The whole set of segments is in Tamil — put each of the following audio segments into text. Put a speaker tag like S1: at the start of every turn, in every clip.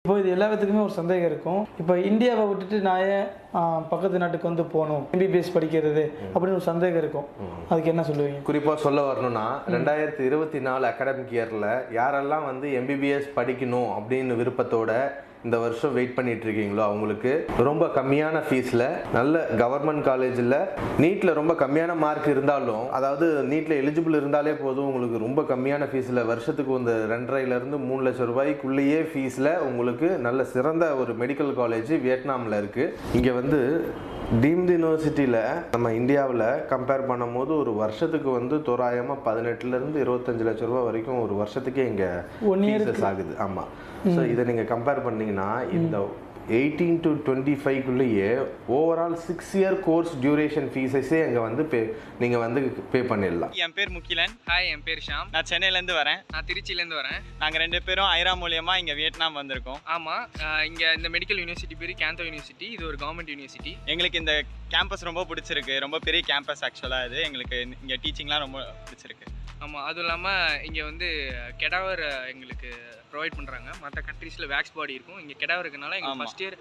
S1: இப்போ இது எல்லாத்துக்குமே ஒரு சந்தேகம் இருக்கும். இப்போ இந்தியாவை விட்டுட்டு நான் ஏன் பக்கத்து நாட்டுக்கு வந்து போகணும் எம்பிபிஎஸ் படிக்கிறது அப்படின்னு ஒரு சந்தேகம் இருக்கும். அதுக்கு என்ன சொல்லுவீங்க?
S2: குறிப்பாக சொல்ல வரணும்னா 2024 அகாடமிக் இயரில் யாரெல்லாம் வந்து எம்பிபிஎஸ் படிக்கணும் அப்படின்னு விருப்பத்தோட இந்த வருஷம் வெயிட் பண்ணிட்டு இருக்கீங்களோ அவங்களுக்கு ரொம்ப கம்மியான ஃபீஸில் நல்ல கவர்மெண்ட் காலேஜில் நீட்டில் ரொம்ப கம்மியான மார்க் இருந்தாலும், அதாவது நீட்டில் எலிஜிபிள் இருந்தாலே போதும், உங்களுக்கு ரொம்ப கம்மியான ஃபீஸில் வருஷத்துக்கு வந்து 2.5 3 லட்சம் ரூபாய்க்குள்ளேயே ஃபீஸில் உங்களுக்கு நல்ல சிறந்த ஒரு மெடிக்கல் காலேஜ் வியட்நாமில் இருக்குது. இங்கே வந்து டீம்டு யூனிவர்சிட்டியில் நம்ம இந்தியாவில் கம்பேர் பண்ணும்போது ஒரு வருஷத்துக்கு வந்து தோராயமாக 18 to 25 லட்சம் ரூபா வரைக்கும் ஒரு வருஷத்துக்கே இங்கே ஃபீஸஸ் ஆகுது. ஆமாம். ஸோ இதை நீங்கள் கம்பேர் பண்ணிங்கன்னா இந்த 18 to 25 overall 6 year course duration ஃபீஸஸே அங்கே வந்து நீங்கள் வந்து பே பண்ணிடலாம்.
S3: என் பேர் முகிலன்.
S4: ஹாய், என் பேர் ஷாம்.
S3: நான் சென்னையிலேருந்து வரேன்.
S4: நான் திருச்சியிலேருந்து வரேன்.
S3: நாங்கள் 2 பேரும் ஐரா மூலியமாக இங்கே வியட்நாம் வந்திருக்கோம்.
S4: ஆமாம், இங்கே இந்த மெடிக்கல் யூனிவர்சிட்டி பேர் கேந்தோ யூனிவர்சிட்டி. இது ஒரு கவர்மெண்ட் யூனிவர்சிட்டி.
S3: எங்களுக்கு இந்த கேம்பஸ் ரொம்ப பிடிச்சிருக்கு. ரொம்ப பெரிய கேம்பஸ் ஆக்சுவலாக. இது எங்களுக்கு இங்கே டீச்சிங்லாம் ரொம்ப பிடிச்சிருக்கு.
S4: ஆமாம், அதுவும் இல்லாமல் இங்கே வந்து கெடாவர் எங்களுக்கு ப்ரொவைட் பண்ணுறாங்க. மற்ற கண்ட்ரீஸில் வேக்ஸ் பாடி இருக்கும், இங்கே கெடாவர் இருக்கனால எங்களுக்கு ஃபஸ்ட் இயர்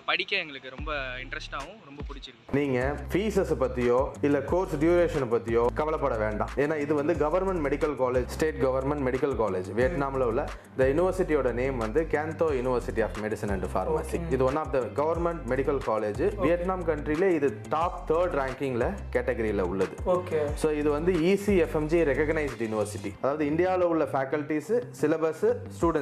S4: படிக்க எங்களுக்கு ரொம்ப இன்ட்ரெஸ்டாகவும் ரொம்ப பிடிச்சிருக்கு.
S2: நீங்கள் ஃபீஸஸை பற்றியோ இல்லை கோர்ஸ் டியூரேஷனை பற்றியோ கவலைப்பட வேண்டாம். ஏன்னா இது வந்து government medical college, state government medical college வியட்நாமில் உள்ள. இந்த யூனிவர்சிட்டியோட நேம் வந்து Can Tho university of medicine and pharmacy. இது one of the government medical college. Vietnam கண்ட்ரியிலே இது டாப் 3rd ரேங்கிங்கில் கேட்டகரியில் உள்ளது.
S1: ஓகே.
S2: ஸோ இது வந்து ECFMG ரெகக்னைஸ்டு யூனிவர்சிட்டி. அதாவது இந்தியாவில் உள்ள ஃபேக்கல்டிஸ், சிலபஸ், ஸ்டூடெண்ட்ஸ்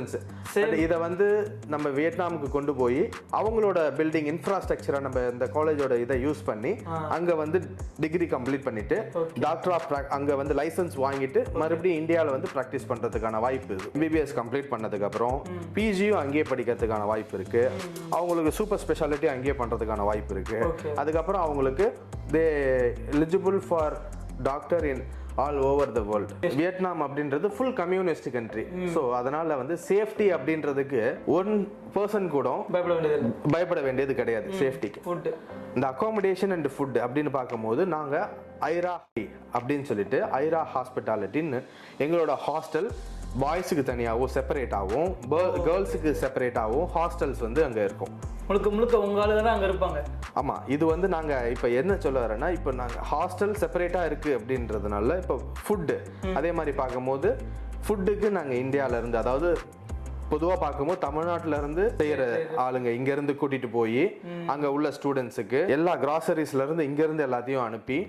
S2: இதை வந்து நம்ம வியட்நாமுக்கு கொண்டு போய் அவங்களோட பில்டிங் இன்ஃப்ராஸ்ட்ரக்சரை நம்ம இந்த காலேஜோட இதை யூஸ் பண்ணி அங்கே வந்து டிகிரி கம்ப்ளீட் பண்ணிட்டு டாக்டர் ஆஃப் அங்கே வந்து லைசன்ஸ் வாங்கிட்டு மறுபடியும் இந்தியாவில் வந்து ப்ராக்டிஸ் பண்ணுறதுக்கான வாய்ப்பு இருக்குது. MBBS கம்ப்ளீட் பண்ணதுக்கப்புறம் PGயும் அங்கேயே படிக்கிறதுக்கான வாய்ப்பு இருக்குது. அவங்களுக்கு சூப்பர் ஸ்பெஷாலிட்டி அங்கேயே பண்ணுறதுக்கான வாய்ப்பு இருக்குது. அதுக்கப்புறம் அவங்களுக்கு they eligible for doctor in all over the world. Vietnam அப்படின்றது ஃபுல் கம்யூனிஸ்ட் கண்ட்ரி. ஸோ அதனால வந்து சேஃப்டி அப்படின்றதுக்கு 1% கூட பயப்பட வேண்டியது கிடையாது. சேஃப்டிக்கு இந்த அகாமடேஷன் அண்ட் ஃபுட் அப்படின்னு பார்க்கும்போது நாங்கள் ஐரா அப்படின்னு சொல்லிட்டு ஐரா ஹாஸ்பிட்டாலிட்டின்னு எங்களோட ஹாஸ்டல் பாய்ஸுக்கு தனியாகவும் செப்பரேட்டாகவும் கேர்ள்ஸுக்கு செப்பரேட்டாகவும் ஹாஸ்டல்ஸ் வந்து அங்கே இருக்கும்.
S1: முழுக்க முழுக்க உங்க ஆளுங்க தான் அங்கே இருப்பாங்க.
S2: ஆமாம். இது வந்து நாங்கள் இப்போ என்ன சொல்ல வரேன்னா, இப்போ நாங்கள் ஹாஸ்டல் செப்பரேட்டாக இருக்குது அப்படின்றதுனால இப்போ ஃபுட்டு அதே மாதிரி பார்க்கும்போது ஃபுட்டுக்கு நாங்கள் இந்தியாவிலேருந்து, அதாவது பொதுவாக பார்க்கும்போது தமிழ்நாட்டில இருந்து செய்யற ஆளுங்க இங்க இருந்து கூட்டிட்டு போய் அங்க உள்ள ஸ்டூடெண்ட்ஸுக்கு எல்லா கிராசரிஸ்ல இருந்து இங்க இருந்து எல்லாத்தையும் அனுப்பி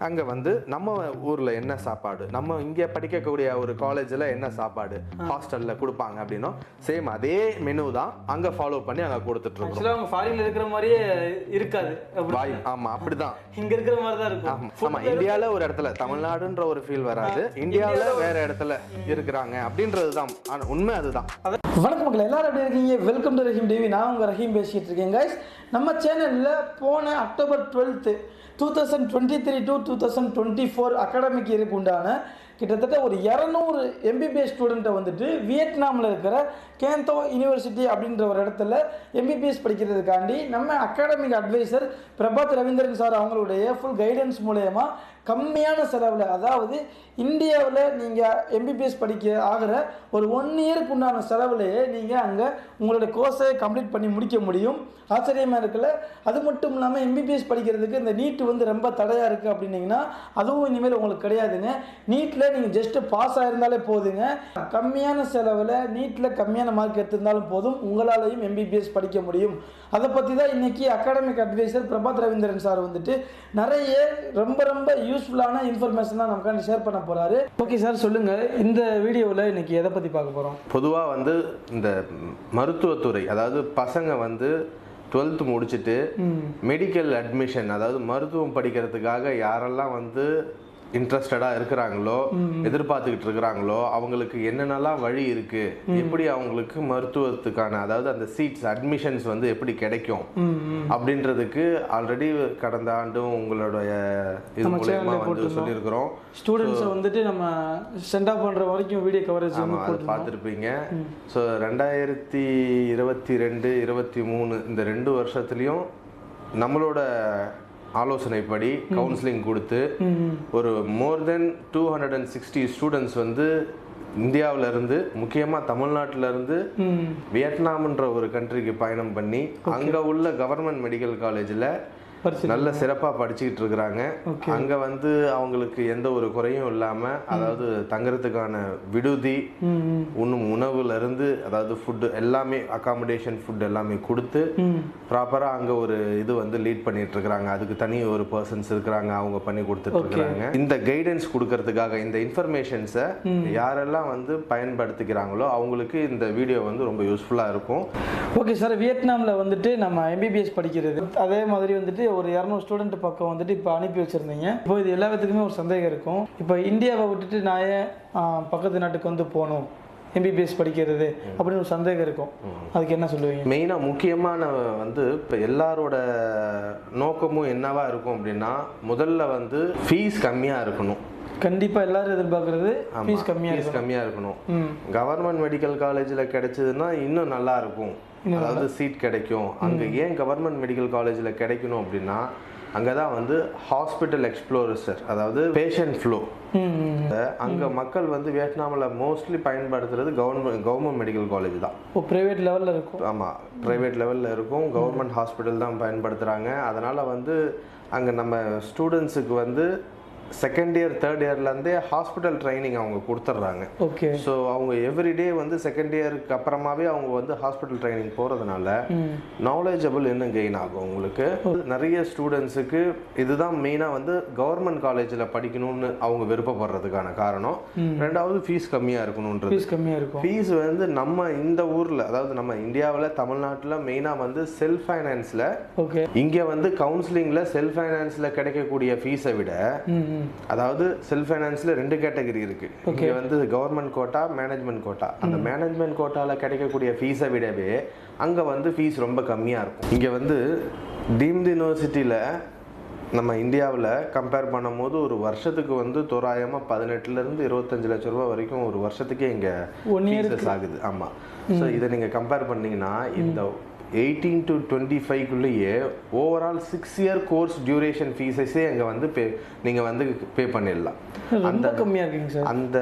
S2: அங்க வந்து நம்ம ஊர்ல என்ன சாப்பாடு, நம்ம இங்க படிக்கக்கூடிய ஒரு காலேஜ்ல என்ன சாப்பாடு ஹாஸ்டல்ல கொடுப்பாங்க அப்படின்னா சேம் அதே மெனு தான் அங்க ஃபாலோ பண்ணி அங்க கொடுத்துட்டு இருக்கோம்.
S1: அவங்க ஃபாரின்ல இருக்கிற மாதிரியே இருக்காது.
S2: ஆமா, அப்படிதான்
S1: இங்க இருக்கிற மாதிரி தான் இருக்கும்.
S2: ஆமா, இந்தியால ஒரு இடத்துல தமிழ்நாடுன்ற ஒரு ஃபீல் வராது, இந்தியாவில வேற இடத்துல இருக்கிறாங்க அப்படின்றதுதான் உண்மை. அதுதான்.
S1: வணக்கம் மக்கள், எல்லாரும் எப்படி இருக்கீங்க? Welcome to Rahim TV. நான் உங்கள் ரஹீம் பேசிகிட்டு இருக்கேன். கைஸ், நம்ம சேனலில் போன அக்டோபர் 12, 2023 to 2024 அகாடமிக் இயருக்கு உண்டான கிட்டத்தட்ட ஒரு 200 MBBS ஸ்டூடெண்ட்டை வந்துட்டு வியட்நாமில் இருக்கிற கேந்தோ யூனிவர்சிட்டி அப்படின்ற ஒரு இடத்துல MBBS படிக்கிறதுக்காண்டி நம்ம academic advisor Prabhat Ravindran sir அவங்களுடைய ஃபுல் கைடன்ஸ் மூலயமா கம்மியான செலவில், அதாவது இந்தியாவில் நீங்கள் MBBS படிக்க ஆகிற ஒரு 1 இயருக்கு உண்டான செலவுலையே நீங்கள் அங்கே உங்களுடைய கோர்ஸை கம்ப்ளீட் பண்ணி முடிக்க முடியும். ஆச்சரியமாக இருக்குல்ல? அது மட்டும் இல்லாமல் MBBS படிக்கிறதுக்கு இந்த நீட் வந்து ரொம்ப தடையாக இருக்குது அப்படின்னீங்கன்னா அதுவும் இனிமேல் உங்களுக்கு கிடையாதுங்க. நீட்டில் நீங்கள் ஜஸ்ட்டு பாஸ் ஆகிருந்தாலே போதுங்க. கம்மியான செலவில் நீட்டில் கம்மியான மார்க் எடுத்திருந்தாலும் போதும், உங்களாலையும் MBBS படிக்க முடியும். அதை பற்றி தான் இன்றைக்கி academic advisor Prabhat Ravindran sir வந்துட்டு நிறைய ரொம்ப யூஸ்ஃபுல்லான இன்ஃபர்மேஷன் தான் நமக்காண்டி ஷேர் பண்ண போகிறாரு. ஓகே சார், சொல்லுங்கள், இந்த வீடியோவில் இன்றைக்கி எதை பற்றி பார்க்க போகிறோம்?
S2: பொதுவாக வந்து இந்த மருத்துவத்துறை, அதாவது பசங்க வந்து 12th முடிச்சுட்டு மெடிக்கல் அட்மிஷன், அதாவது மருத்துவம் படிக்கிறதுக்காக யாரெல்லாம் வந்து இன்ட்ரெஸ்டடாக இருக்கிறாங்களோ, எதிர்பார்த்துக்கிட்டு இருக்கிறாங்களோ, அவங்களுக்கு என்னென்னலாம் வழி இருக்கு, எப்படி அவங்களுக்கு மருத்துவத்துக்கான, அதாவது அந்த சீட்ஸ் அட்மிஷன்ஸ் வந்து எப்படி கிடைக்கும் அப்படின்றதுக்கு ஆல்ரெடி கடந்த ஆண்டும் உங்களுடைய இது மூலமா வந்து சொல்லியிருக்கிறோம்.
S1: ஸ்டூடெண்ட்ஸை வந்துட்டு நம்ம சென்ட் ஆஃப் பண்ணுற வரைக்கும் வீடியோ கவரேஜ்
S2: அதை பார்த்துருப்பீங்க. ஸோ 2022, 2023 இந்த 2 வருஷத்துலையும் நம்மளோட ஆலோசனைப்படி கவுன்சிலிங் கொடுத்து ஒரு மோர் தென் 260 ஸ்டூடெண்ட்ஸ் வந்து இந்தியாவில இருந்து முக்கியமாக தமிழ்நாட்டில இருந்து வியட்நாம்ன்ற ஒரு கண்ட்ரிக்கு பயணம் பண்ணி அங்கே உள்ள கவர்மெண்ட் மெடிக்கல் காலேஜில் நல்ல சிறப்பாக படிச்சுக்கிட்டு இருக்கிறாங்க. அங்கே வந்து அவங்களுக்கு எந்த ஒரு குறையும் இல்லாமல், அதாவது தங்குறதுக்கான விடுதி, உணவுல இருந்து அதாவது ஃபுட்டு எல்லாமே, அகாமடேஷன் ஃபுட் எல்லாமே கொடுத்து ப்ராப்பராக அங்கே ஒரு இது வந்து லீட் பண்ணிட்டு இருக்கிறாங்க. அதுக்கு தனி ஒரு பர்சன்ஸ் இருக்கிறாங்க, அவங்க பண்ணி கொடுத்துட்டு இருக்கிறாங்க. இந்த கைடன்ஸ் கொடுக்கறதுக்காக இந்த இன்ஃபர்மேஷன்ஸை யாரெல்லாம் வந்து பயன்படுத்திக்கிறாங்களோ அவங்களுக்கு இந்த வீடியோ வந்து ரொம்ப யூஸ்ஃபுல்லாக இருக்கும்.
S1: ஓகே சார், வியட்நாமில் வந்துட்டு நம்ம எம்பிபிஎஸ் படிக்கிறது, அதே மாதிரி வந்துட்டு ஒரு 200 ஸ்டூடெண்ட் பக்கம் வந்துட்டு இப்போ அனுப்பி வச்சுருந்தீங்க. இப்போ இது எல்லா விதத்துக்குமே ஒரு சந்தேகம் இருக்கும். இப்போ இந்தியாவை விட்டுட்டு நான் ஏன் பக்கத்து நாட்டுக்கு வந்து போகணும் எம்பிபிஎஸ் படிக்கிறது அப்படின்னு ஒரு சந்தேகம் இருக்கும். அதுக்கு என்ன சொல்லுவீங்க?
S2: மெயினாக முக்கியமான வந்து இப்போ எல்லாரோட நோக்கமும் என்னவா இருக்கும் அப்படின்னா, முதல்ல வந்து ஃபீஸ் கம்மியாக இருக்கணும்.
S1: கண்டிப்பாக எல்லாரும் எதிர்பார்க்கறது ஃபீஸ்
S2: கம்மியாக இருக்கணும். கவர்மெண்ட் மெடிக்கல் காலேஜில் கிடைச்சதுன்னா இன்னும் நல்லா இருக்கும், அதாவது சீட் கிடைக்கும். அங்கே ஏன் கவர்மெண்ட் மெடிக்கல் காலேஜில் கிடைக்கணும் அப்படின்னா, அங்கே தான் வந்து ஹாஸ்பிட்டல் எக்ஸ்ப்ளோரர், அதாவது பேஷண்ட் ஃப்ளோ. அங்கே மக்கள் வந்து வியட்நாமில் மோஸ்ட்லி பயன்படுத்துறது கவர்மெண்ட் மெடிக்கல் காலேஜ் தான்.
S1: ப்ரைவேட் லெவலில் இருக்கும்.
S2: ஆமாம், ப்ரைவேட் லெவலில் இருக்கும். கவர்மெண்ட் ஹாஸ்பிட்டல் தான் பயன்படுத்துகிறாங்க. அதனால் வந்து அங்கே நம்ம ஸ்டூடெண்ட்ஸுக்கு வந்து செகண்ட் இயர் தேர்ட் இயர்லேருந்தே ஹாஸ்பிட்டல் ட்ரைனிங் அவங்க கொடுத்துட்றாங்க.
S1: ஓகே.
S2: ஸோ அவங்க எவ்ரிடே வந்து செகண்ட் இயருக்கு அப்புறமாவே அவங்க வந்து ஹாஸ்பிட்டல் ட்ரைனிங் போகிறதுனால நாலேஜபிள் இன்னும் கெயின் ஆகும் உங்களுக்கு. நிறைய ஸ்டூடெண்ட்ஸுக்கு இதுதான் மெயினாக வந்து கவர்மெண்ட் காலேஜில் படிக்கணும்னு அவங்க விருப்பப்படுறதுக்கான காரணம். ரெண்டாவது ஃபீஸ் கம்மியாக இருக்கணுன்றது.
S1: ஃபீஸ் கம்மியாக இருக்கும்.
S2: ஃபீஸ் வந்து நம்ம இந்த ஊரில், அதாவது நம்ம இந்தியாவில் தமிழ்நாட்டில் மெயினாக வந்து செல்ஃப் ஃபைனான்ஸில்,
S1: ஓகே,
S2: இங்கே வந்து கவுன்சிலிங்கில் செல்ஃப் ஃபைனான்ஸில் கிடைக்கக்கூடிய ஃபீஸை விட, அதாவது செல்ஃப் ஃபைனான்ஸ்ல 2 கேட்டகரி இருக்கு. இங்க வந்து கவர்மெண்ட் கோட்டா, மேனேஜ்மெண்ட் கோட்டா. அந்த மேனேஜ்மெண்ட் கோட்டால கிடைக்கக்கூடிய ஃபீஸை விடவே அங்க வந்து ஃபீஸ் ரொம்ப கம்மியா இருக்கும். இங்க வந்து டீம்டு யூனிவர்சிட்டியில நம்ம இந்தியாவில் கம்பேர் பண்ணும்போது ஒரு வருஷத்துக்கு வந்து தோராயமாக 18 to 25 லட்சம் ரூபா வரைக்கும் ஒரு வருஷத்துக்கே இங்கே ஃபீஸஸ் ஆகுது. ஆமாம். ஸோ இதை நீங்கள் கம்பேர் பண்ணிங்கன்னா இந்த 18 to 25க்குள்ளேயே ஓவரால் 6 year கோர்ஸ் டியூரேஷன் ஃபீஸஸே அங்கே வந்து நீங்கள் வந்து பே பண்ணிடலாம்.
S1: அந்த கம்மியாக இருக்குங்க சார்.
S2: அந்த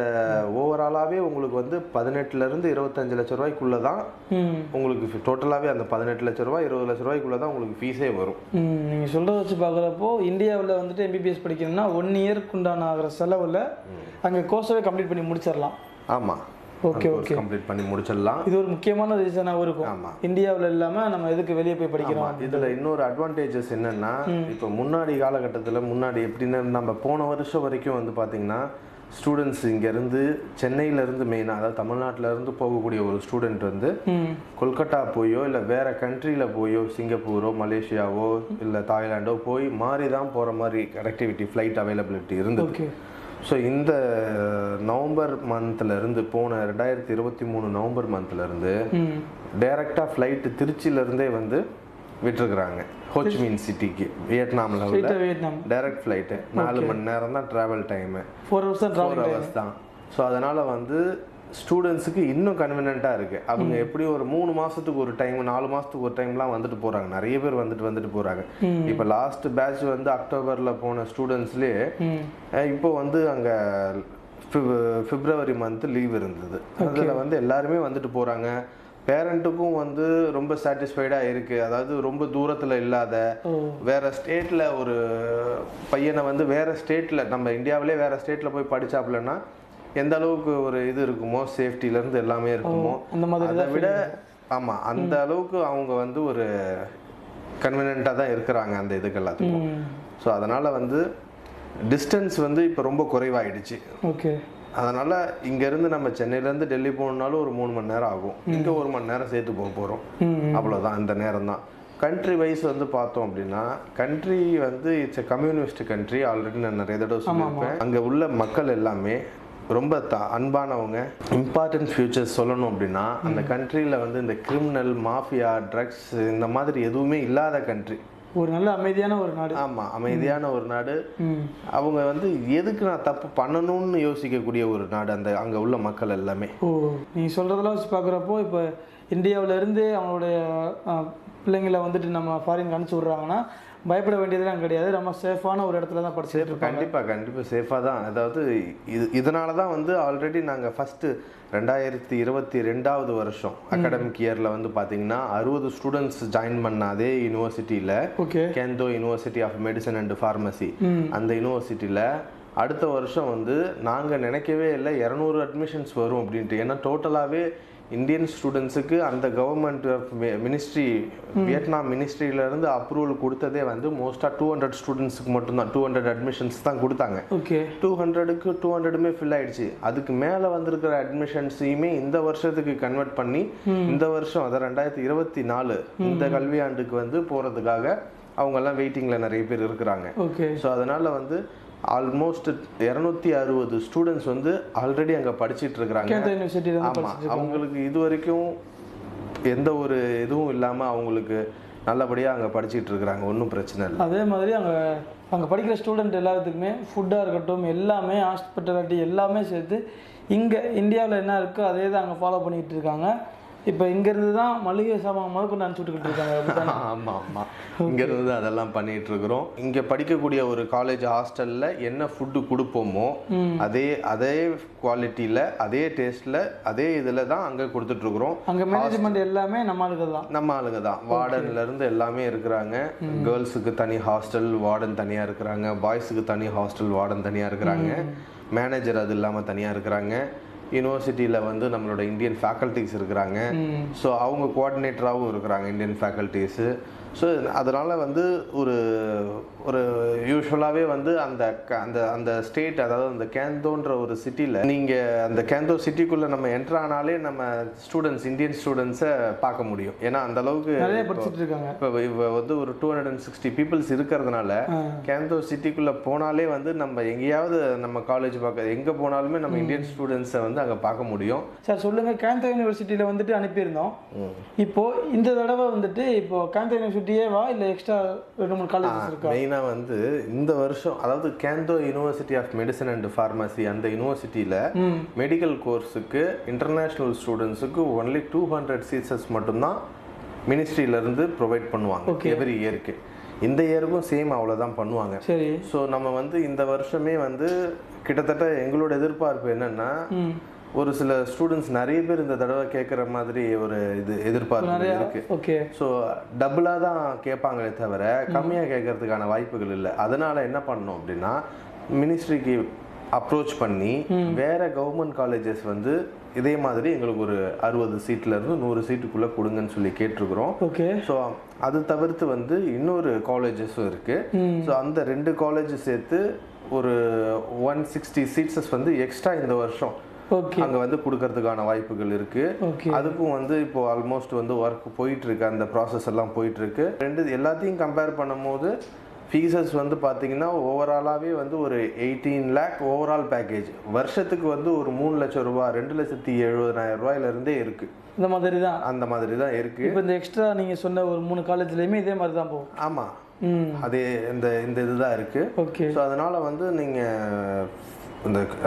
S2: ஓவராலாகவே உங்களுக்கு வந்து 18 to 25 லட்சம் ரூபாய்க்குள்ளே தான் உங்களுக்கு டோட்டலாகவே அந்த 18 லட்சம் ரூபாய் 20 லட்சம் ரூபாய்க்குள்ளே தான் உங்களுக்கு ஃபீஸே வரும்.
S1: நீங்கள் சொல்கிறத வச்சு பார்க்குறப்போ இந்தியாவில் வந்துட்டு எம்பிபிஎஸ் படிக்கணும்னா 1 இயருக்கு உண்டான ஆகிற செலவில் அங்கே கோர்ஸவே கம்ப்ளீட் பண்ணி முடிச்சிடலாம்.
S2: ஆமாம்.
S1: ஓகே, ஓகே,
S2: கம்ப்ளீட் பண்ணி முடிச்சிடலாம்.
S1: இது ஒரு முக்கியமான ரீசனாகவும் இருக்கும். ஆமாம், இந்தியாவில் இல்லாமல் நம்ம எதுக்கு வெளியே போய் படிக்கிறோம்.
S2: இதில் இன்னொரு அட்வான்டேஜஸ் என்னென்னா, இப்போ முன்னாடி காலகட்டத்தில் முன்னாடி எப்படின்னு நம்ம போன வருஷம் வரைக்கும் வந்து பார்த்திங்கன்னா ஸ்டூடெண்ட்ஸ் இங்கேருந்து சென்னையிலேருந்து மெயினாக, அதாவது தமிழ்நாட்டிலேருந்து போகக்கூடிய ஒரு ஸ்டூடெண்ட் வந்து கொல்கட்டா போயோ இல்லை வேறு கண்ட்ரியில் போயோ, சிங்கப்பூரோ மலேசியாவோ இல்லை தாய்லாண்டோ போய் மாறி தான் போகிற மாதிரி கனெக்டிவிட்டி ஃப்ளைட் அவைலபிலிட்டி இருந்தது. ஸோ இந்த நவம்பர் மந்த்லேருந்து, போன 2023 நவம்பர் மந்த்லேருந்து டைரெக்டாக ஃப்ளைட்டு திருச்சியிலேருந்தே வந்து விட்டுருக்குறாங்க ஹோச்சிமின் சிட்டிக்கு. வியட்நாமில் உள்ள டைரக்ட் ஃப்ளைட்டு 4 மணி நேரம் தான் ட்ராவல் டைமு, 4 hours தான். ஸோ அதனால் வந்து ஸ்டூடெண்ட்ஸுக்கு இன்னும் கன்வீனியண்ட்டாக இருக்குது. அவங்க எப்படி ஒரு 3 மாதத்துக்கு ஒரு டைம், 4 மாதத்துக்கு ஒரு டைம்லாம் வந்துட்டு போகிறாங்க. நிறைய பேர் வந்துட்டு போகிறாங்க. இப்போ லாஸ்ட் பேட்ச் வந்து அக்டோபரில் போன ஸ்டூடெண்ட்ஸ்லேயே இப்போ வந்து அங்கே பிப்ரவரி மந்த் லீவ் இருந்தது. அதில் வந்து எல்லாருமே வந்துட்டு போகிறாங்க. பேரண்ட்டுக்கும் வந்து ரொம்ப சாட்டிஸ்ஃபைடாக இருக்குது. அதாவது ரொம்ப தூரத்தில் இல்லாத வேறு ஸ்டேட்டில் ஒரு பையனை வந்து வேறு ஸ்டேட்டில், நம்ம இந்தியாவிலே வேறு ஸ்டேட்டில் போய் படித்தாப்புலன்னா எந்த அளவுக்கு ஒரு இது இருக்குமோ, சேஃப்டிலேருந்து எல்லாமே இருக்குமோ, அதை விட ஆமாம் அந்த அளவுக்கு அவங்க வந்து ஒரு கன்வீனியண்ட்டாக தான் இருக்கிறாங்க அந்த இதுக்கு எல்லாத்துக்கும். ஸோ அதனால் வந்து டிஸ்டன்ஸ் வந்து இப்போ ரொம்ப குறைவாயிடுச்சு.
S1: ஓகே.
S2: அதனால் இங்கேருந்து நம்ம சென்னையிலேருந்து டெல்லி போகணுன்னாலும் ஒரு 3 மணி நேரம் ஆகும். இங்கே 1 மணி நேரம் சேர்த்து போக போகிறோம், அவ்வளோதான். இந்த நேரம் தான். கண்ட்ரி வைஸ் வந்து பார்த்தோம் அப்படின்னா, கண்ட்ரி வந்து it's a communist country. Already நான் நிறைய தடவை சொல்லியிருப்பேன். அங்கே உள்ள மக்கள் எல்லாமே ரொம்ப அன்பானவங்க. இம்பார்ட்டன்ட் ஃபியூச்சர்ஸ் சொல்லணும் அப்படின்னா, அந்த கண்ட்ரியில் வந்து இந்த கிரிமினல், மாஃபியா, ட்ரக்ஸ் இந்த மாதிரி எதுவுமே இல்லாத கண்ட்ரி.
S1: ஒரு நல்ல அமைதியான ஒரு நாடு.
S2: ஆமாம், அமைதியான ஒரு நாடு. அவங்க வந்து எதுக்கு நான் தப்பு பண்ணணும்னு யோசிக்கக்கூடிய ஒரு நாடு அந்த அங்கே உள்ள மக்கள் எல்லாமே.
S1: ஓ, நீ சொல்கிறதெல்லாம் வச்சு பார்க்குறப்போ இப்போ இந்தியாவிலேருந்து அவங்களுடைய பிள்ளைங்களை வந்துட்டு நம்ம ஃபாரினுக்கு அனுப்பிச்சி விட்றாங்கன்னா பயப்பட வேண்டியதெல்லாம் கிடையாது. நம்ம சேஃபான ஒரு இடத்துல தான் படிச்சுட்டு இருக்கோம்.
S2: கண்டிப்பாக சேஃபாக தான். அதாவது இதனால தான் வந்து ஆல்ரெடி நாங்கள் ஃபஸ்ட்டு 2022 வருஷம் அகாடமிக் இயரில் வந்து பார்த்தீங்கன்னா 60 ஸ்டூடெண்ட்ஸ் ஜாயின் பண்ண அதே யூனிவர்சிட்டியில், Can Tho university of medicine and pharmacy, அந்த யூனிவர்சிட்டியில் அடுத்த வருஷம் வந்து நாங்கள் நினைக்கவே இல்லை 200 அட்மிஷன்ஸ் வரும் அப்படின்ட்டு. ஏன்னா டோட்டலாகவே இந்தியன் ஸ்டூடெண்ட்ஸுக்கு அந்த கவர்மெண்ட் மினிஸ்ட்ரி, வியட்நாம் மினிஸ்ட்ரியிலேருந்து அப்ரூவல் கொடுத்ததே வந்து மோஸ்ட்டாக 200 ஸ்டூடெண்ட்ஸுக்கு மட்டும்தான், 200 அட்மிஷன்ஸ் தான் கொடுத்தாங்க. 200க்கு 200மே ஃபில் ஆயிடுச்சு. அதுக்கு மேலே வந்திருக்கிற அட்மிஷன்ஸையுமே இந்த வருஷத்துக்கு கன்வெர்ட் பண்ணி இந்த வருஷம், அதை 2024 இந்த கல்வியாண்டுக்கு வந்து போகிறதுக்காக அவங்கெல்லாம் வெயிட்டிங்கில் நிறைய பேர் இருக்கிறாங்க. ஸோ அதனால் வந்து ஆல்மோஸ்ட் 260 ஸ்டூடெண்ட்ஸ் வந்து ஆல்ரெடி அங்கே படிச்சுட்டு இருக்கிறாங்க. ஆமாம், அவங்களுக்கு இது வரைக்கும் எந்த ஒரு இதுவும் இல்லாமல் அவங்களுக்கு நல்லபடியாக அங்கே படிச்சுட்டு இருக்கிறாங்க, ஒன்றும் பிரச்சனை இல்லை.
S1: அதே மாதிரி அங்கே படிக்கிற ஸ்டூடெண்ட் எல்லாத்துக்குமே ஃபுட்டாக இருக்கட்டும், எல்லாமே ஹாஸ்பிட்டாலிட்டி எல்லாமே சேர்த்து இங்கே இந்தியாவில் என்ன இருக்கோ அதே தான் அங்கே ஃபாலோ பண்ணிக்கிட்டு இருக்காங்க. இப்போ இங்கேருந்து தான் மளிகை சாமான் முதல் கொண்டு அனுப்பிச்சுட்டுக்கிட்டு இருக்காங்க.
S2: ஆமாம், இங்கேருந்து தான் அதெல்லாம் பண்ணிகிட்டு இருக்கிறோம். இங்கே படிக்கக்கூடிய ஒரு காலேஜ் ஹாஸ்டலில் என்ன ஃபுட்டு கொடுப்போமோ அதே குவாலிட்டியில், அதே டேஸ்ட்டில், அதே இதில் தான் அங்கே கொடுத்துட்ருக்குறோம்.
S1: அங்கே மேனேஜ்மெண்ட் எல்லாமே நம்ம ஆளுங்க தான்.
S2: வார்டன்லேருந்து எல்லாமே இருக்கிறாங்க. கேர்ள்ஸுக்கு தனி ஹாஸ்டல் வார்டன் தனியாக இருக்கிறாங்க, பாய்ஸுக்கு தனி ஹாஸ்டல் வார்டன் தனியாக இருக்கிறாங்க, மேனேஜர் அது இல்லாமல் தனியாக இருக்கிறாங்க. யூனிவர்சிட்டியில் வந்து நம்மளோட இந்தியன் ஃபேக்கல்ட்டிஸ் இருக்கிறாங்க. ஸோ அவங்க கோஆர்டினேட்டராகவும் இருக்கிறாங்க இந்தியன் ஃபேக்கல்ட்டிஸு. ஸோ அதனால் வந்து ஒரு யூஸ்வலாகவே வந்து அந்த ஸ்டேட், அதாவது அந்த கேந்தோன்ற ஒரு சிட்டியில் நீங்கள் அந்த கேந்தோ சிட்டிக்குள்ளே நம்ம என்ட்ரானாலே நம்ம ஸ்டூடெண்ட்ஸ், இந்தியன் ஸ்டூடெண்ட்ஸை பார்க்க முடியும். ஏன்னா அந்த அளவுக்கு இப்போ வந்து ஒரு 260 பீப்புள்ஸ் இருக்கிறதுனால கேந்தோ சிட்டிக்குள்ளே போனாலே வந்து நம்ம எங்கேயாவது நம்ம காலேஜ் பார்க்க எங்கே போனாலுமே நம்ம இந்தியன் ஸ்டூடெண்ட்ஸை வந்து அங்கே பார்க்க முடியும்.
S1: சார் சொல்லுங்கள், கேந்தோ யூனிவர்சிட்டியில் வந்துட்டு அனுப்பியிருந்தோம். இப்போது இந்த தடவை வந்துட்டு இப்போ கேந்தோ யூனிவர்சிட்டி இல்லை எக்ஸ்ட்ரா 2-3 காலேஜஸ் இருக்கா?
S2: மெயினாக வந்து இந்த வருஷம், அதாவது Can Tho university of medicine and pharmacy, அந்த யூனிவர்சிட்டியில் மெடிக்கல் கோர்ஸுக்கு இன்டர்நேஷ்னல் ஸ்டூடெண்ட்ஸுக்கு ஒன்லி 200 சீட்ஸஸ் மட்டும்தான் மினிஸ்ட்ரியிலேருந்து ப்ரொவைட் பண்ணுவாங்க எவ்ரி இயருக்கு. இந்த இயருக்கும் சேம் அவ்வளோதான் பண்ணுவாங்க.
S1: சரி.
S2: ஸோ நம்ம வந்து இந்த வருஷமே வந்து கிட்டத்தட்ட எங்களோட எதிர்பார்ப்பு என்னென்னா, ஒரு சில ஸ்டூடெண்ட்ஸ் நிறைய பேர் இந்த தடவை கேட்குற மாதிரி ஒரு எதிர்பார்ப்பு இருக்கு. ஸோ டபுளாக தான் கேட்பாங்களே தவிர கம்மியாக கேட்கறதுக்கான வாய்ப்புகள் இல்லை. அதனால என்ன பண்ணோம் அப்படின்னா, மினிஸ்ட்ரிக்கு அப்ரோச் பண்ணி வேற கவர்மெண்ட் காலேஜஸ் வந்து இதே மாதிரி எங்களுக்கு ஒரு 60 சீட்லேருந்து 100 சீட்டுக்குள்ளே கொடுங்கன்னு சொல்லி கேட்டிருக்கிறோம். ஸோ அது தவிர்த்து வந்து இன்னொரு காலேஜஸும் இருக்குது. ஸோ அந்த 2 காலேஜ் சேர்த்து ஒரு 160 சீட்ஸஸ் வந்து எக்ஸ்ட்ரா இந்த வருஷம் அங்கே வந்து கொடுக்கறதுக்கான வாய்ப்புகள் இருக்குது. அதுக்கும் வந்து இப்போ ஆல்மோஸ்ட் வந்து ஒர்க் போயிட்டுருக்கு, அந்த ப்ராசஸ் எல்லாம் போயிட்டுருக்கு. எல்லாத்தையும் கம்பேர் பண்ணும்போது ஃபீஸஸ் வந்து பார்த்தீங்கன்னா ஓவராலாகவே வந்து ஒரு 18 lakh ஓவரால் பேக்கேஜ். வருஷத்துக்கு வந்து ஒரு 3 லட்சம் ரூபா, 2,70,000 ரூபாயிலிருந்தே இருக்குது.
S1: இந்த மாதிரி தான்
S2: இருக்குது.
S1: இப்போ இந்த எக்ஸ்ட்ரா நீங்கள் சொன்ன ஒரு 3 காலேஜ்லேயுமே இதே மாதிரி தான் போகும்.
S2: ஆமாம், அதே இந்த இதுதான் இருக்குது. ஸோ அதனால் வந்து நீங்கள்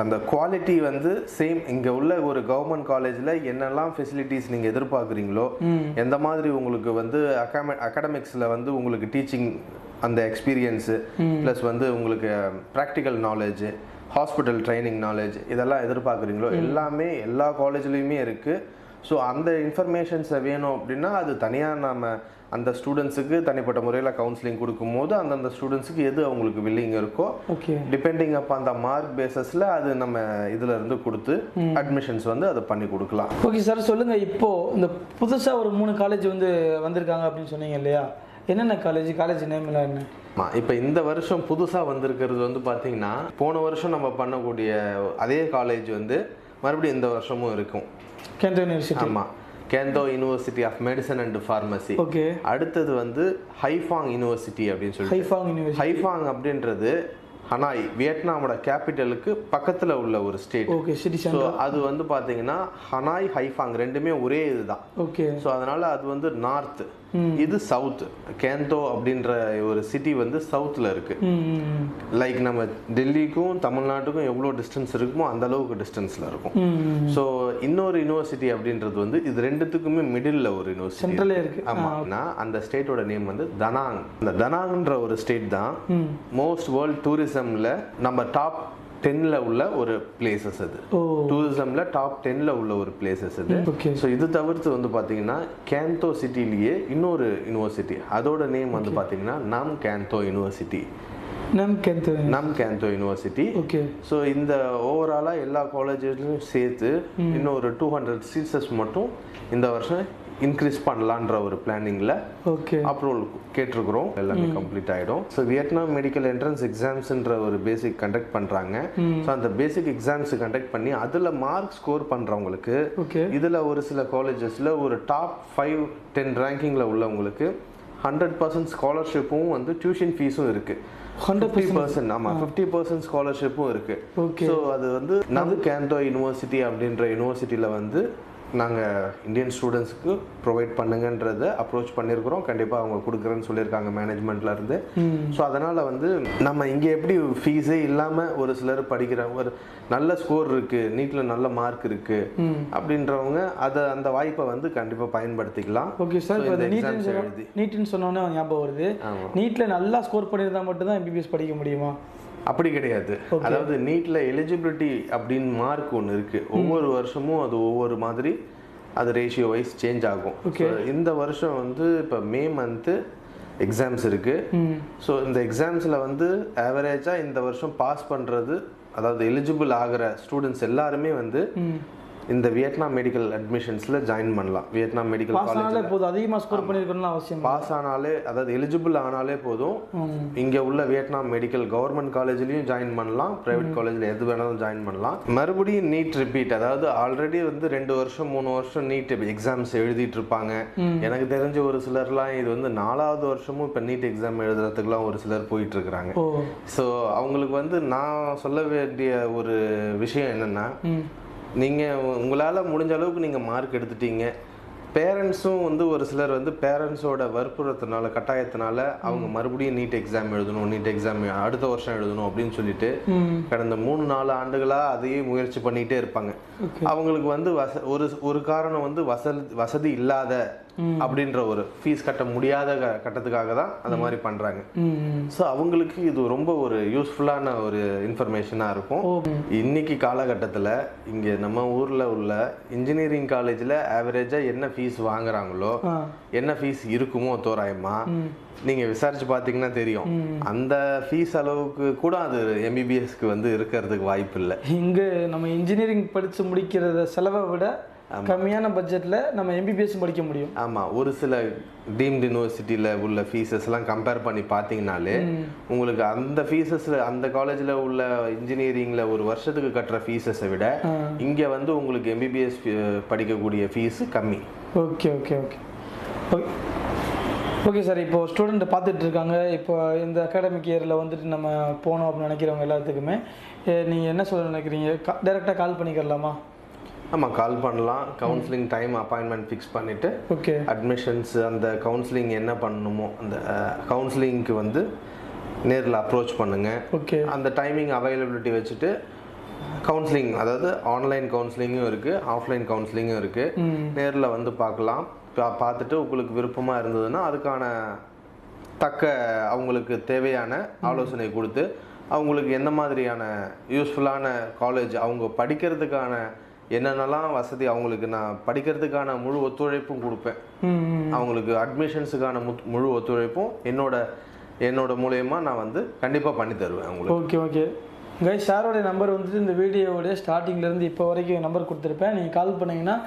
S2: அந்த குவாலிட்டி வந்து சேம் இங்கே உள்ள ஒரு கவர்மெண்ட் காலேஜில் என்னெல்லாம் ஃபெசிலிட்டிஸ் நீங்கள் எதிர்பார்க்குறீங்களோ, எந்த மாதிரி உங்களுக்கு வந்து அகாடமிக்ஸில் வந்து உங்களுக்கு டீச்சிங் அந்த எக்ஸ்பீரியன்ஸு ப்ளஸ் வந்து உங்களுக்கு practical knowledge, hospital training knowledge, இதெல்லாம் எதிர்பார்க்குறீங்களோ எல்லாமே எல்லா காலேஜ்லேயுமே இருக்குது. ஸோ அந்த இன்ஃபர்மேஷன்ஸை வேணும் அப்படின்னா அது தனியாக நம்ம அந்த ஸ்டூடெண்ட்ஸுக்கு தனிப்பட்ட முறையில் கவுன்சிலிங் கொடுக்கும்போது அந்தந்த ஸ்டூடெண்ட்ஸுக்கு எது அவங்களுக்கு வில்லிங் இருக்கோ டிபெண்டிங் அப்போ அந்த மார்க் பேஸஸில் அது நம்ம இதில் இருந்து கொடுத்து அட்மிஷன்ஸ் வந்து அதை பண்ணி கொடுக்கலாம்.
S1: ஓகே சார், சொல்லுங்கள், இப்போது இந்த புதுசாக ஒரு 3 காலேஜ் வந்து வந்திருக்காங்க அப்படின்னு சொன்னீங்க இல்லையா? என்னென்ன காலேஜ் நேம்லாம் என்ன?
S2: இப்போ இந்த வருஷம் புதுசாக வந்திருக்கிறது வந்து பார்த்தீங்கன்னா, போன வருஷம் நம்ம பண்ணக்கூடிய அதே காலேஜ் வந்து மறுபடியும் இந்த வருஷமும் இருக்கும்.
S1: Can Tho university.
S2: ஆமாம், Can Tho university of medicine and pharmacy. அடுத்தது வந்து ஹைஃபாங் யூனிவர்சிட்டி அப்படின்னு சொல்லி. ஹைஃபாங் அப்படின்றது ஹனாய் வியட்நாமோட கேபிட்டலுக்கு பக்கத்தில் உள்ள ஒரு ஸ்டேட்.
S1: ஓகே சிட்டி
S2: ஸோ அது வந்து பார்த்தீங்கன்னா ஹனாய் ஹைஃபாங் ரெண்டுமே ஒரே இதுதான்.
S1: ஓகே.
S2: ஸோ அதனால அது வந்து நார்த், இது சவுத். கேந்தோ அப்படின்ற ஒரு சிட்டி வந்து சவுத்தில் இருக்கு. லைக் நம்ம டெல்லிக்கும் தமிழ்நாட்டுக்கும் எவ்வளோ டிஸ்டன்ஸ் இருக்குமோ அந்த அளவுக்கு டிஸ்டன்ஸில் இருக்கும். ஸோ இன்னொரு யூனிவர்சிட்டி அப்படின்றது வந்து இது ரெண்டுத்துக்குமே மிடில் ஒரு யூனிவர்சிட்டி
S1: சென்ட்ரலே இருக்கு.
S2: ஆமாம்னா அந்த ஸ்டேட்டோட நேம் வந்து தனாங். இந்த தனாங்ன்ற ஒரு ஸ்டேட் தான் மோஸ்ட் வேர்ல்ட் டூரிசம்ல நம்ம டாப் 10ல உள்ள ஒரு பிளேசஸ். அது டூரிசம்ல டாப் 10ல உள்ள ஒரு பிளேசஸ் அது. ஸோ இது தவிர்த்து வந்து பார்த்தீங்கன்னா கேந்தோ சிட்டிலேயே இன்னொரு யூனிவர்சிட்டி, அதோட நேம் வந்து பார்த்தீங்கன்னா நம் கேந்தோ யூனிவர்சிட்டி. நம் கேந்தோ யூனிவர்சிட்டி.
S1: ஓகே.
S2: ஸோ இந்த ஓவராலாக எல்லா காலேஜஸ்லையும் சேர்த்து இன்னொரு 200 சீட்ஸஸ் மட்டும் இந்த வருஷம் இன்க்ரீஸ் பண்ணலான்ற ஒரு பிளானிங்கில் அப்ரூவல் கேட்டிருக்கிறோம். எல்லாமே கம்ப்ளீட் ஆகிடும். ஸோ வியட்நாம் மெடிக்கல் என்ட்ரன்ஸ் எக்ஸாம்ஸ்ன்ற ஒரு பேசிக் கண்டக்ட் பண்ணுறாங்க. ஸோ அந்த பேசிக் எக்ஸாம்ஸ் கண்டக்ட் பண்ணி அதில் மார்க் ஸ்கோர் பண்ணுறவங்களுக்கு இதில் ஒரு சில காலேஜஸில் ஒரு டாப் 5-10 ரேங்கிங்கில் உள்ளவங்களுக்கு 100% ஸ்காலர்ஷிப்பும் வந்து டியூஷன் ஃபீஸும் இருக்குது. 50%. ஆமாம், 50% ஸ்காலர்ஷிப்பும் இருக்குது. ஸோ அது வந்து நம் கேந்தோ யூனிவர்சிட்டி அப்படின்ற யூனிவர்சிட்டியில் வந்து நாங்கள் இந்தியன் ஸ்டூடெண்ட்ஸுக்கு ப்ரொவைட் பண்ணுங்கன்றதை அப்ரோச் பண்ணியிருக்கிறோம். கண்டிப்பாக அவங்க கொடுக்குறேன்னு சொல்லியிருக்காங்க மேனேஜ்மெண்ட்லேருந்து. ஸோ அதனால் வந்து நம்ம இங்கே எப்படி ஃபீஸே இல்லாமல் ஒரு சிலர் படிக்கிற ஒரு நல்ல ஸ்கோர் இருக்குது, நீட்டில் நல்ல மார்க் இருக்குது அப்படின்றவங்க அதை அந்த வாய்ப்பை வந்து கண்டிப்பாக பயன்படுத்திக்கலாம்.
S1: Okay sir. நீட்டுன்னு சொன்னோன்னே ஞாபகம் வருது, நீட்டில் நல்லா ஸ்கோர் பண்ணியிருந்தா மட்டும்தான் எம்பிபிஎஸ் படிக்க முடியுமா?
S2: அப்படி கிடையாது. அதாவது நீட்ல எலிஜிபிலிட்டி அப்படின்னு மார்க் ஒன்று இருக்கு. ஒவ்வொரு வருஷமும் அது ஒவ்வொரு மாதிரி அது ரேஷியோ வைஸ் சேஞ்ச் ஆகும். இந்த வருஷம் வந்து இப்போ மே மந்த்து எக்ஸாம்ஸ் இருக்கு. ஸோ இந்த எக்ஸாம்ஸில் வந்து ஆவரேஜாக இந்த வருஷம் பாஸ் பண்ணுறது, அதாவது எலிஜிபிள் ஆகிற ஸ்டூடெண்ட்ஸ் எல்லாருமே வந்து இந்த வியட்நாம் மெடிக்கல் அட்மிஷன்ஸில் ஜாயின் பண்ணலாம். வியட்நாம் மெடிக்கல் காலேஜில்
S1: போதும், அதிகமாக ஸ்கோர் பண்ணியிருக்கணும்னு அவசியம்.
S2: பாஸ் ஆனாலே, அதாவது எலிஜிபிள் ஆனாலே போதும். இங்கே உள்ள வியட்நாம் மெடிக்கல் கவர்மெண்ட் காலேஜ்லையும் ஜாயின் பண்ணலாம், ப்ரைவேட் காலேஜில் எது வேணாலும் ஜாயின் பண்ணலாம். மறுபடியும் நீட் ரிப்பீட், அதாவது ஆல்ரெடி வந்து 2 வருஷம் 3 வருஷம் நீட் எக்ஸாம்ஸ் எழுதிட்டு இருப்பாங்க. எனக்கு தெரிஞ்ச ஒரு சிலர்லாம் இது வந்து 4வது வருஷமும் இப்போ நீட் எக்ஸாம் எழுதுறதுக்குலாம் ஒரு சிலர் போயிட்டு இருக்கிறாங்க. ஸோ அவங்களுக்கு வந்து நான் சொல்ல வேண்டிய ஒரு விஷயம் என்னன்னா, நீங்கள் உங்களால் முடிஞ்ச அளவுக்கு நீங்கள் மார்க் எடுத்துட்டீங்க. பேரண்ட்ஸும் வந்து ஒரு சிலர் வந்து பேரண்ட்ஸோட வற்புறுத்தினால கட்டாயத்தினால அவங்க மறுபடியும் நீட் எக்ஸாம் எழுதணும், நீட் எக்ஸாம் அடுத்த வருஷம் எழுதணும் அப்படின்னு சொல்லிட்டு கடந்த 3-4 ஆண்டுகளாக அதையே முயற்சி பண்ணிகிட்டே இருப்பாங்க. அவங்களுக்கு வந்து ஒரு காரணம் வந்து வசதி இல்லாத அப்படின்ற ஒரு ஃபீஸ் கட்ட முடியாத கட்டத்துக்காக தான் அந்த மாதிரி பண்ணுறாங்க. ஸோ அவங்களுக்கு இது ரொம்ப ஒரு யூஸ்ஃபுல்லான ஒரு இன்ஃபர்மேஷனாக இருக்கும். இன்னைக்கு காலகட்டத்தில் இங்கே நம்ம ஊரில் உள்ள இன்ஜினியரிங் காலேஜில் ஆவரேஜாக என்ன ஃபீஸ் வாங்குறாங்களோ, என்ன ஃபீஸ் இருக்குமோ தோராயமா நீங்கள் விசாரிச்சு பார்த்தீங்கன்னா தெரியும். அந்த ஃபீஸ் அளவுக்கு கூட அது எம்பிபிஎஸ்க்கு வந்து இருக்கிறதுக்கு வாய்ப்பு இல்லை.
S1: இங்கே நம்ம இன்ஜினியரிங் படித்து முடிக்கிறத செலவை விட கம்மியான பட்ஜெட்டில் நம்ம எம்பிபிஎஸ் படிக்க முடியும்.
S2: ஆமாம், ஒரு சில டீம்டு யூனிவர்சிட்டியில் உள்ள ஃபீஸஸ்லாம் கம்பேர் பண்ணி பார்த்தீங்கனாலே உங்களுக்கு அந்த ஃபீஸஸில் அந்த காலேஜில் உள்ள இன்ஜினியரிங்கில் ஒரு வருஷத்துக்கு கட்டுற ஃபீஸஸை விட இங்கே வந்து உங்களுக்கு எம்பிபிஎஸ் படிக்கக்கூடிய ஃபீஸு கம்மி.
S1: Okay okay okay okay okay sir. இப்போ ஸ்டூடெண்ட் பார்த்துட்டு இருக்காங்க. இப்போ இந்த அகாடமிக் இயரில் வந்துட்டு நம்ம போகணும் அப்படின்னு நினைக்கிறவங்க எல்லாத்துக்குமே நீங்கள் என்ன சொல்ல நினைக்கிறீங்க? டைரெக்டாக கால் பண்ணிக்கிறலாமா?
S2: ஆமாம், கால் பண்ணலாம். கவுன்சிலிங் டைம் அப்பாயின்மெண்ட் ஃபிக்ஸ் பண்ணிவிட்டு
S1: ஓகே
S2: அட்மிஷன்ஸ் அந்த கவுன்சிலிங் என்ன பண்ணணுமோ அந்த கவுன்சிலிங்க்கு வந்து நேரில் அப்ரோச் பண்ணுங்கள்.
S1: ஓகே,
S2: அந்த டைமிங் அவைலபிலிட்டி வச்சுட்டு கவுன்சிலிங், அதாவது ஆன்லைன் கவுன்சிலிங்கும் இருக்குது, ஆஃப்லைன் கவுன்சிலிங்கும் இருக்குது. நேரில் வந்து பார்க்கலாம். பார்த்துட்டு உங்களுக்கு விருப்பமாக இருந்ததுன்னா அதுக்கான தக்க அவங்களுக்கு தேவையான ஆலோசனை கொடுத்து அவங்களுக்கு எந்த மாதிரியான யூஸ்ஃபுல்லான காலேஜ் அவங்க படிக்கிறதுக்கான என்னென்னலாம் வசதி அவங்களுக்கு நான் படிக்கிறதுக்கான முழு ஒத்துழைப்பும் கொடுப்பேன். அவங்களுக்கு அட்மிஷன்ஸுக்கான முழு ஒத்துழைப்பும் என்னோட மூலயமா நான் வந்து கண்டிப்பாக பண்ணி தருவேன் அவங்களுக்கு.
S1: ஓகே ஓகே கைஸ், சாரோடைய நம்பர் வந்துட்டு இந்த வீடியோவோடைய ஸ்டார்டிங்லேருந்து இப்போ வரைக்கும் நம்பர் கொடுத்துருப்பேன். நீங்கள் கால் பண்ணிங்கன்னா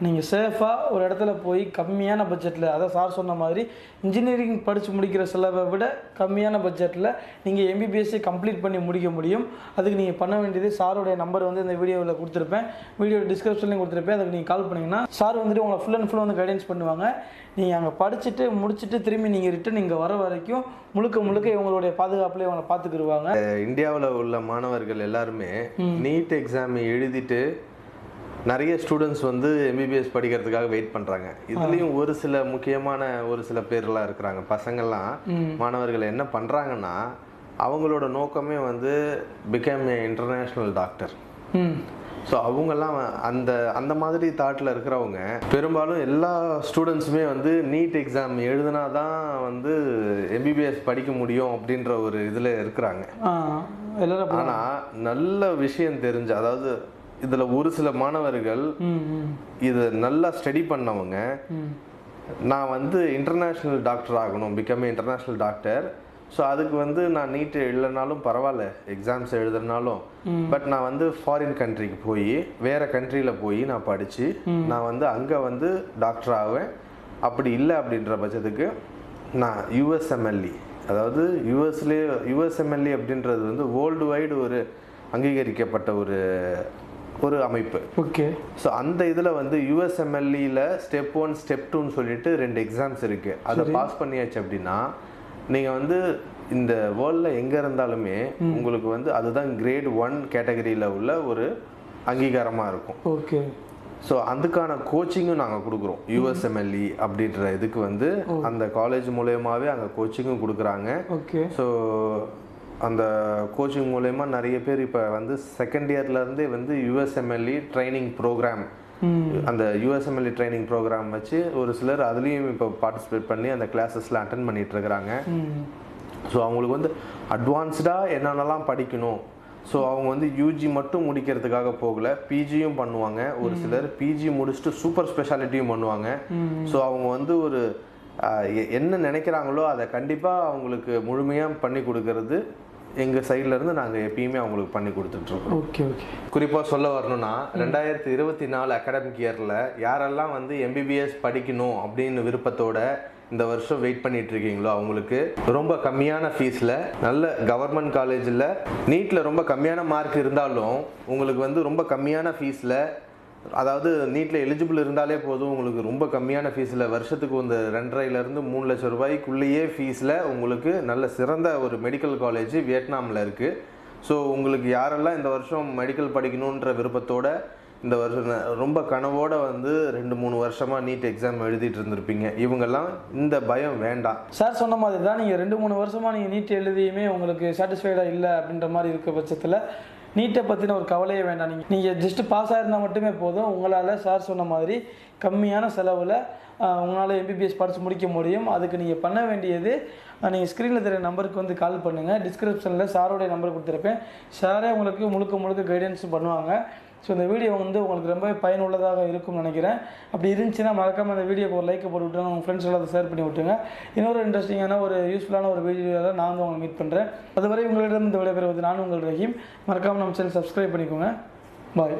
S1: நீங்கள் சேஃபாக ஒரு இடத்துல போய் கம்மியான பட்ஜெட்டில், அதான் சார் சொன்ன மாதிரி இன்ஜினியரிங் படித்து முடிக்கிற செலவை விட கம்மியான பட்ஜெட்டில் நீங்கள் எம்பிபிஎஸ்சி கம்ப்ளீட் பண்ணி முடிக்க முடியும். அதுக்கு நீங்கள் பண்ண வேண்டியது, சாரோடைய நம்பர் வந்து இந்த வீடியோவில் கொடுத்துருப்பேன், வீடியோ டிஸ்கிரிப்ஷன்லையும் கொடுத்துருப்பேன். அதுக்கு நீங்கள் கால் பண்ணிங்கன்னா சார் வந்துட்டு உங்களை ஃபுல் அண்ட் ஃபுல் வந்து கைடன்ஸ் பண்ணுவாங்க. நீங்கள் அங்கே படிச்சுட்டு முடிச்சுட்டு திரும்பி நீங்கள் ரிட்டன் இங்கே வர வரைக்கும் முழுக்க இவங்களுடைய பாதுகாப்புலேயே அவங்களை பார்த்துக்கிடுவாங்க.
S2: இந்தியாவில் உள்ள மாணவர்கள் எல்லாருமே நீட் எக்ஸாம் எழுதிட்டு நிறைய ஸ்டூடெண்ட்ஸ் வந்து எம்பிபிஎஸ் படிக்கிறதுக்காக வெயிட் பண்ணுறாங்க. இதுலேயும் ஒரு சில முக்கியமான ஒரு சில பேர்லாம் இருக்கிறாங்க. பசங்கள்லாம் மாணவர்கள் என்ன பண்ணுறாங்கன்னா, அவங்களோட நோக்கமே வந்து become a international doctor. So அவங்கெல்லாம் அந்த மாதிரி தாட்டில் இருக்கிறவங்க பெரும்பாலும் எல்லா ஸ்டூடெண்ட்ஸுமே வந்து நீட் எக்ஸாம் எழுதினா தான் வந்து எம்பிபிஎஸ் படிக்க முடியும் அப்படின்ற ஒரு இதில் இருக்கிறாங்க. ஆனால் நல்ல விஷயம் தெரிஞ்சு, அதாவது இதில் ஒரு சில மாணவர்கள் இதை நல்லா ஸ்டடி பண்ணவங்க, நான் வந்து இன்டர்நேஷ்னல் டாக்டர் ஆகணும், பிகம் இன்டர்நேஷ்னல் டாக்டர். ஸோ அதுக்கு வந்து நான் நீட் எழுதினாலும் பரவாயில்ல, எக்ஸாம்ஸ் எழுதுனாலும், பட் நான் வந்து ஃபாரின் கண்ட்ரிக்கு போய் வேறு கண்ட்ரியில் போய் நான் படித்து நான் வந்து அங்கே வந்து டாக்டர் ஆவேன். அப்படி இல்லை அப்படின்ற பட்சத்துக்கு நான் யூஎஸ்எம்எல்இ, அதாவது யூஎஸ்எம்எல்இ அப்படின்றது வந்து வேர்ல்டு வைடு ஒரு அங்கீகரிக்கப்பட்ட ஒரு அமைப்பு.
S1: ஓகே.
S2: ஸோ அந்த இதில் வந்து யூஎஸ்எம்எல்இயில் ஸ்டெப் 1 ஸ்டெப் 2ன்னு சொல்லிட்டு 2 எக்ஸாம்ஸ் இருக்குது. அதை பாஸ் பண்ணியாச்சு அப்படின்னா நீங்கள் வந்து இந்த வேர்ல்டில் எங்கே இருந்தாலுமே உங்களுக்கு வந்து அதுதான் கிரேட் 1 கேட்டகரியில் உள்ள ஒரு அங்கீகாரமாக இருக்கும்.
S1: ஓகே.
S2: ஸோ அதுக்கான கோச்சிங்கும் நாங்கள் கொடுக்குறோம். யூஎஸ்எம்எல்இ அப்படின்ற இதுக்கு வந்து அந்த காலேஜ் மூலயமாவே அங்கே கோச்சிங்கும் கொடுக்குறாங்க.
S1: ஓகே.
S2: ஸோ அந்த கோச்சிங் மூலயமா நிறைய பேர் இப்போ வந்து செகண்ட் இயர்லேருந்தே வந்து யூஎஸ்எம்எல்இ ட்ரைனிங் ப்ரோக்ராம், அந்த யூஎஸ்எம்எல்இ ட்ரைனிங் ப்ரோக்ராம் வச்சு ஒரு சிலர் அதுலேயும் இப்போ பார்ட்டிசிபேட் பண்ணி அந்த கிளாஸஸ்லாம் அட்டென்ட் பண்ணிட்டு இருக்கிறாங்க. ஸோ அவங்களுக்கு வந்து அட்வான்ஸ்டாக என்னென்னலாம் படிக்கணும், ஸோ அவங்க வந்து யூஜி மட்டும் முடிக்கிறதுக்காக போகல, பிஜியும் பண்ணுவாங்க. ஒரு சிலர் பிஜி முடிச்சுட்டு சூப்பர் ஸ்பெஷாலிட்டியும் பண்ணுவாங்க. ஸோ அவங்க வந்து ஒரு என்ன நினைக்கிறாங்களோ அதை கண்டிப்பாக அவங்களுக்கு முழுமையாக பண்ணி கொடுக்கறது எங்கள் சைட்லேருந்து நாங்கள் எப்பயுமே அவங்களுக்கு பண்ணி கொடுத்துட்ருக்கோம்.
S1: Okay okay.
S2: குறிப்பாக சொல்ல வரணும்னா 2024 அகாடமிக் இயரில் யாரெல்லாம் வந்து எம்பிபிஎஸ் படிக்கணும் அப்படின்னு விருப்பத்தோட இந்த வருஷம் வெயிட் பண்ணிட்டு இருக்கீங்களோ அவங்களுக்கு ரொம்ப கம்மியான ஃபீஸில் நல்ல கவர்மெண்ட் காலேஜில் நீட்டில் ரொம்ப கம்மியான மார்க் இருந்தாலும் உங்களுக்கு வந்து ரொம்ப கம்மியான ஃபீஸில், அதாவது நீட்டில் எலிஜிபிள் இருந்தாலே போதும், உங்களுக்கு ரொம்ப கம்மியான ஃபீஸில் வருஷத்துக்கு வந்து 2.5 3 லட்சம் ரூபாய்க்குள்ளேயே ஃபீஸில் உங்களுக்கு நல்ல சிறந்த ஒரு மெடிக்கல் காலேஜ் வியட்நாமில் இருக்குது. ஸோ உங்களுக்கு யாரெல்லாம் இந்த வருஷம் மெடிக்கல் படிக்கணுன்ற விருப்பத்தோட இந்த வருஷம் ரொம்ப கனவோடு வந்து 2-3 வருஷமாக நீட் எக்ஸாம் எழுதிட்டு இருந்திருப்பீங்க, இவங்கெல்லாம் இந்த பயம் வேண்டாம்.
S1: சார் சொன்ன மாதிரி தான், நீங்கள் 2-3 வருஷமாக நீங்கள் நீட் எழுதியுமே உங்களுக்கு சாட்டிஸ்ஃபைடாக இல்லை அப்படின்ற மாதிரி இருக்க பட்சத்தில் நீட்டை பற்றின ஒரு கவலையே வேண்டாம். நீங்கள் ஜஸ்ட்டு பாஸ் ஆகிருந்தால் மட்டுமே போதும். உங்களால் சார் சொன்ன மாதிரி கம்மியான செலவில் உங்களால் எம்பிபிஎஸ் படித்து முடிக்க முடியும். அதுக்கு நீங்கள் பண்ண வேண்டியது, நீங்கள் ஸ்க்ரீனில் தெரிய நம்பருக்கு வந்து கால் பண்ணுங்கள். டிஸ்கிரிப்ஷனில் சாரோடைய நம்பர் கொடுத்துருப்பேன். சாரே உங்களுக்கு முழுக்க கைடன்ஸ் பண்ணுவாங்க. ஸோ இந்த வீடியோ வந்து உங்களுக்கு ரொம்பவே பயனுள்ளதாக இருக்கும்னு நினைக்கிறேன். அப்படி இருந்துச்சுன்னா மறக்காமல் அந்த வீடியோக்கு ஒரு லைக்கை போட்டு விட்டுருங்க, உங்கள் ஃப்ரெண்ட்ஸ் எல்லாம் அதை ஷேர் பண்ணி விட்டுருங்க. இன்னொரு இன்ட்ரெஸ்டிங்கான ஒரு யூஸ்ஃபுல்லான ஒரு வீடியோவில் நான் வந்து உங்களை மீட் பண்ணுறேன். அதுவரை உங்களிடம் இந்த விடைபெறுவது நான் உங்கள் ரஹீம். மறக்காமல் நம்ம சேனல் சப்ஸ்கிரைப் பண்ணிக்கோங்க. பாய்.